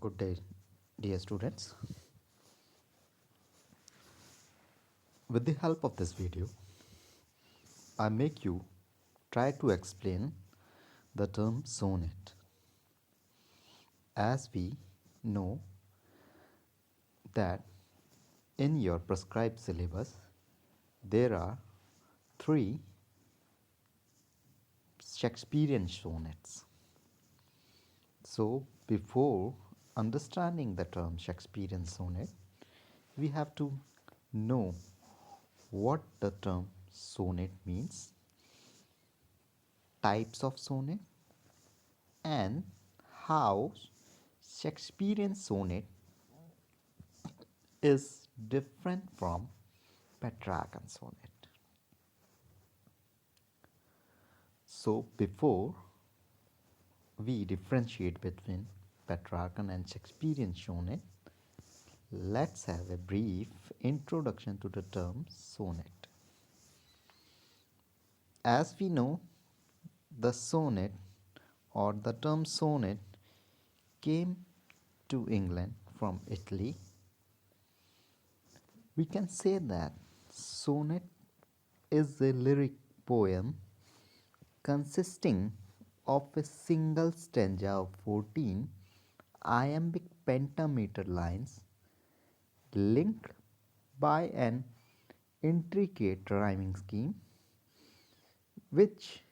Good day, dear students. With the help of this video, I make you try to explain the term sonnet. As we know that in your prescribed syllabus, there are 3 Shakespearean sonnets. So, before understanding the term Shakespearean sonnet, we have to know what the term sonnet means, types of sonnet, and how Shakespearean sonnet is different from Petrarcan sonnet. So before we differentiate between Petrarcan and Shakespearean sonnet, let's have a brief introduction to the term sonnet. As we know, the sonnet or the term sonnet came to England from Italy. We can say that sonnet is a lyric poem consisting of a single stanza of 14 iambic pentameter lines linked by an intricate rhyming scheme which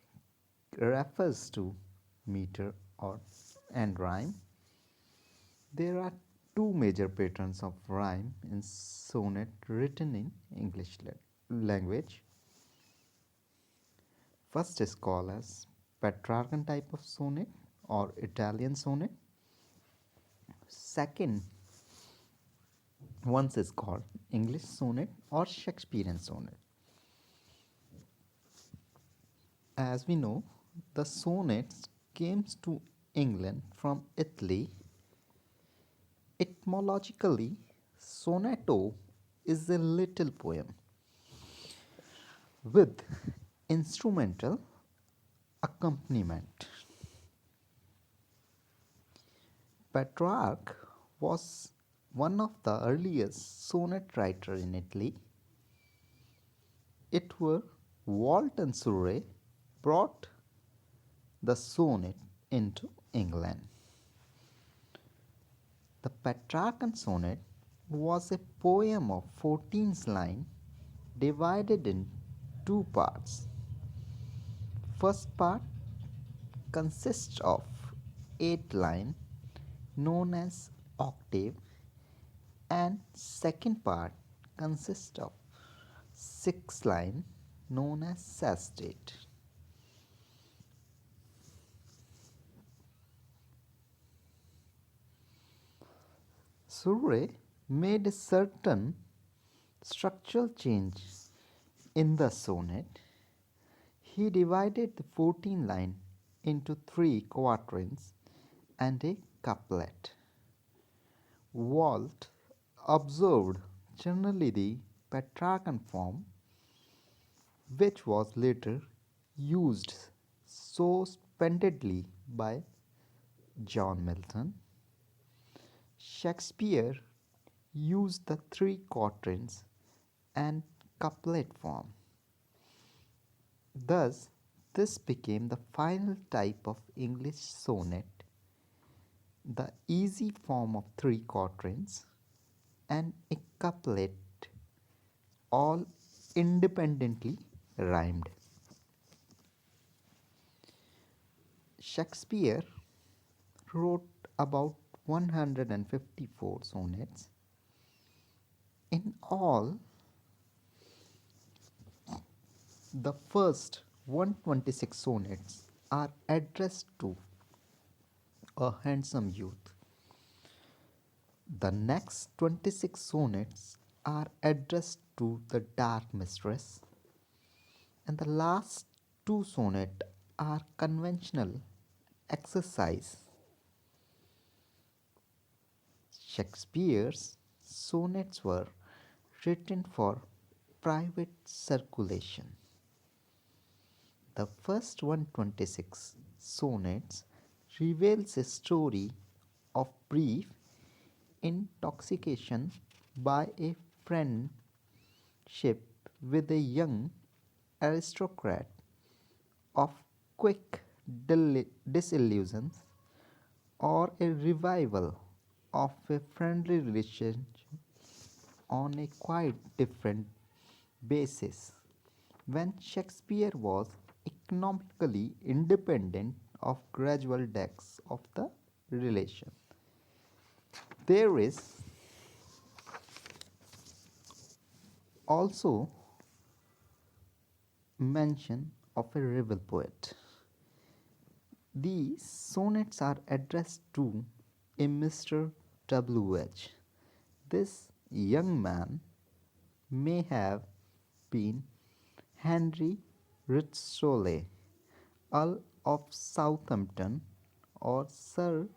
refers to meter or and rhyme. There are two major patterns of rhyme in sonnet written in English language. First is called as Petrarcan type of sonnet or Italian sonnet. Second one is called English sonnet or Shakespearean sonnet. As we know, the sonnets came to England from Italy. Etymologically, sonato is a little poem with instrumental accompaniment. Petrarch was one of the earliest sonnet writers in Italy. It were Walt and Surrey brought the sonnet into England. The Petrarcan sonnet was a poem of 14 lines divided in two parts. First part consists of 8 lines known as octave, and second part consists of 6 lines known as sestet. Surrey made a certain structural change in the sonnet. He divided the 14 line into 3 quatrains and a couplet. Walt observed generally the Petrarcan form, which was later used so splendidly by John Milton. Shakespeare used the 3 quatrains and couplet form. Thus, this became the final type of English sonnet, the easy form of 3 quatrains and a couplet, all independently rhymed. Shakespeare wrote about 154 sonnets. In all, the first 126 sonnets are addressed to a handsome youth. The next 26 sonnets are addressed to the dark mistress, and the last 2 sonnets are conventional exercise. Shakespeare's sonnets were written for private circulation. The first 126 sonnets reveals a story of brief intoxication by a friendship with a young aristocrat, of quick disillusions, or a revival of a friendly relationship on a quite different basis when Shakespeare was economically independent of gradual decks of the relation. There is also mention of a rebel poet. These sonnets are addressed to a Mr. W.H. This young man may have been Henry Ritsoley, Earl of Southampton, or Sir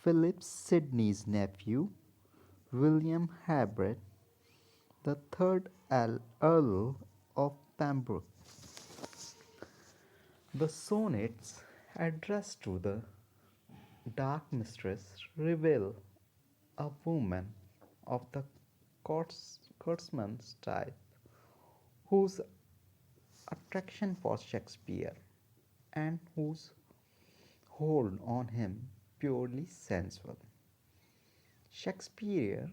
Philip Sidney's nephew, William Herbert, the third Earl of Pembroke. The sonnets addressed to the dark mistress reveal a woman of the courtsman's type whose attraction for Shakespeare and whose hold on him purely sensual. Shakespeare,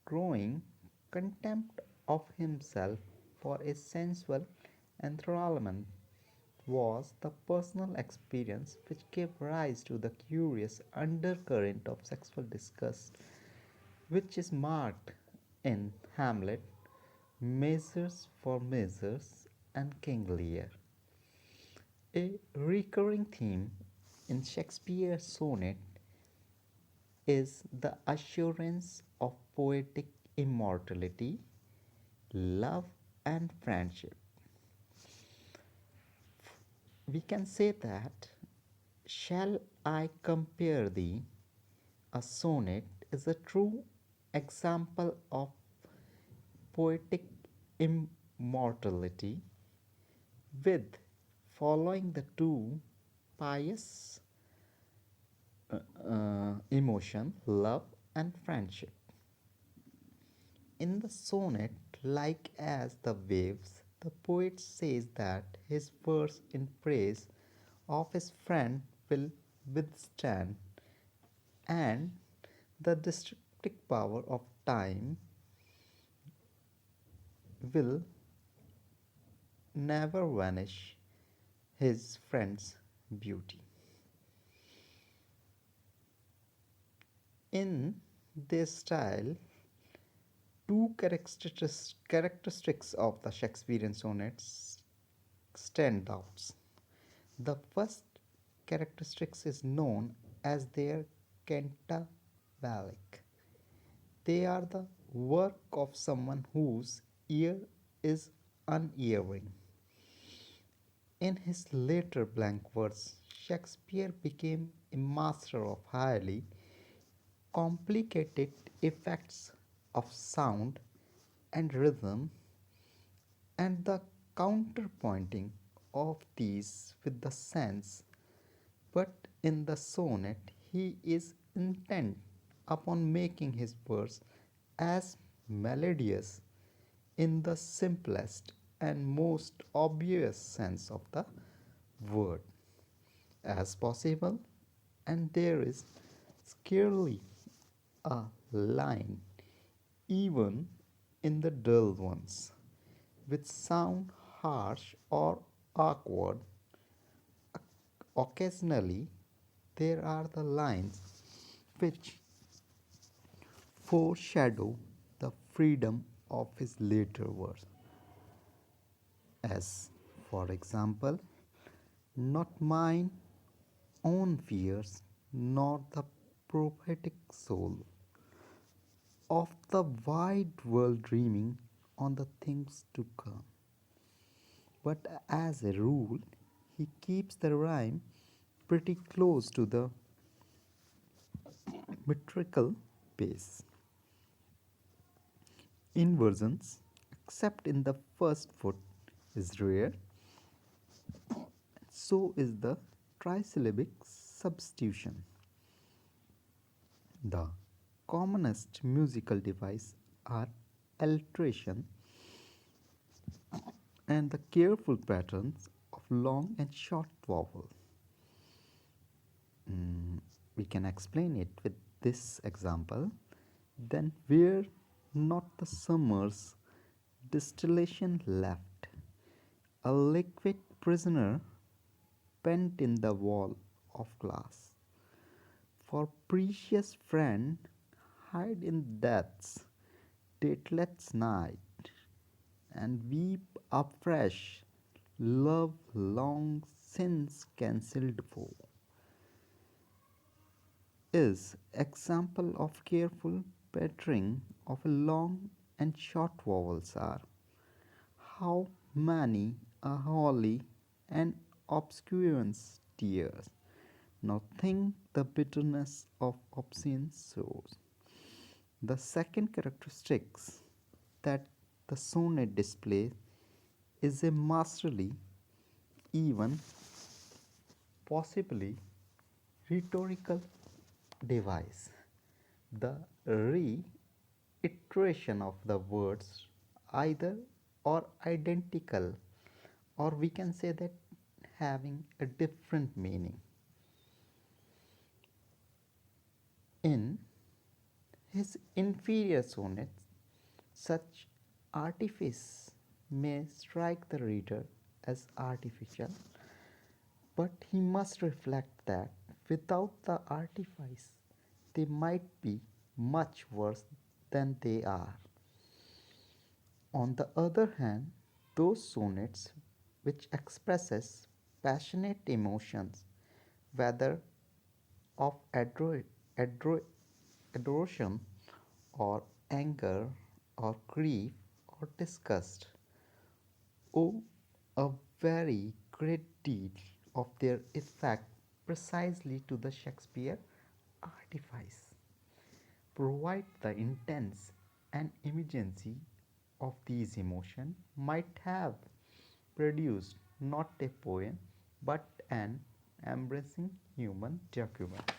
growing contempt of himself for a sensual enthrallment, was the personal experience which gave rise to the curious undercurrent of sexual disgust which is marked in Hamlet, Measures for Measures, and King Lear. A recurring theme in Shakespeare's sonnet is the assurance of poetic immortality, love, and friendship. We can say that, Shall I compare thee? A sonnet is a true example of poetic immortality, with following the two pious emotion, love and friendship. In the sonnet, like as the waves, the poet says that his verse in praise of his friend will withstand, and the destructive power of time will never vanish his friend's beauty. In this style, two characteristics of the Shakespearean sonnets stand out. The first characteristic is known as their Cantavalic. They are the work of someone whose ear is unerring. In his later blank verse, Shakespeare became a master of highly complicated effects of sound and rhythm, and the counterpointing of these with the sense, but in the sonnet he is intent upon making his verse as melodious in the simplest and most obvious sense of the word as possible, and there is scarcely a line, even in the dull ones, which sound harsh or awkward. Occasionally, there are the lines which foreshadow the freedom of his later verse, as, for example, not mine own fears, nor the prophetic soul of the wide world dreaming on the things to come. But as a rule, he keeps the rhyme pretty close to the metrical pace. Inversions, except in the first foot, is rare. So is the trisyllabic substitution. The commonest musical device are alliteration and the careful patterns of long and short vowel. We can explain it with this example. Then where not the summer's distillation left, a liquid prisoner pent in the wall of glass. For precious friend, hide in death's dateless night, and weep afresh, love long since cancelled for. Is example of careful patterning of long and short vowels are. How many a holy and obscurance tears. Now think the bitterness of obscene souls. The second characteristics that the sonnet displays is a masterly, even possibly rhetorical device. The reiteration of the words either or identical, or we can say that having a different meaning. In his inferior sonnets, such artifice may strike the reader as artificial, but he must reflect that without the artifice, they might be much worse than they are. On the other hand, those sonnets which expresses passionate emotions, whether of adoration or anger or grief or disgust, owe a very great deal of their effect precisely to the Shakespeare artifice. Provide the intense and immediacy of these emotions might have produced not a poem but an embracing human document.